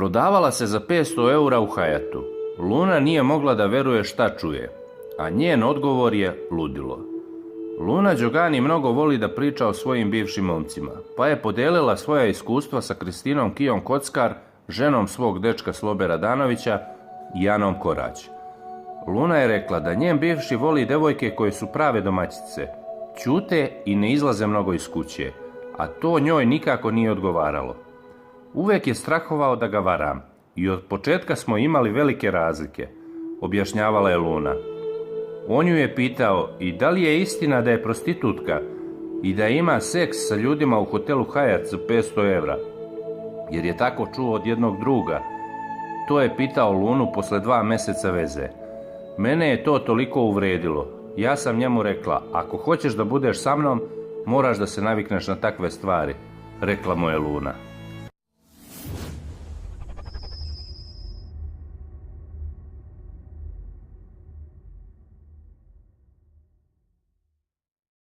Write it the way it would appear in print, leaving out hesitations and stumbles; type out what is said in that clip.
Prodavala se za 500 eura u Hayatu. Luna nije mogla da veruje šta čuje, a njen odgovor je ludilo. Luna Đogani mnogo voli da priča o svojim bivšim momcima, pa je podelila svoja iskustva sa Kristinom Kijom Kockar, ženom svog dečka Slobe Radanovića i Anom Korać. Luna je rekla da njen bivši voli devojke koje su prave domaćice, ćute i ne izlaze mnogo iz kuće, a to njoj nikako nije odgovaralo. Uvek je strahovao da ga varam i od početka smo imali velike razlike, objašnjavala je Luna. On ju je pitao i da li je istina da je prostitutka i da ima seks sa ljudima u hotelu Hyatt za 500 evra, jer je tako čuo od jednog druga. To je pitao Lunu posle 2 meseca veze. Mene je to toliko uvredilo. Ja sam njemu rekla, ako hoćeš da budeš sa mnom, moraš da se navikneš na takve stvari, rekla mu je Luna.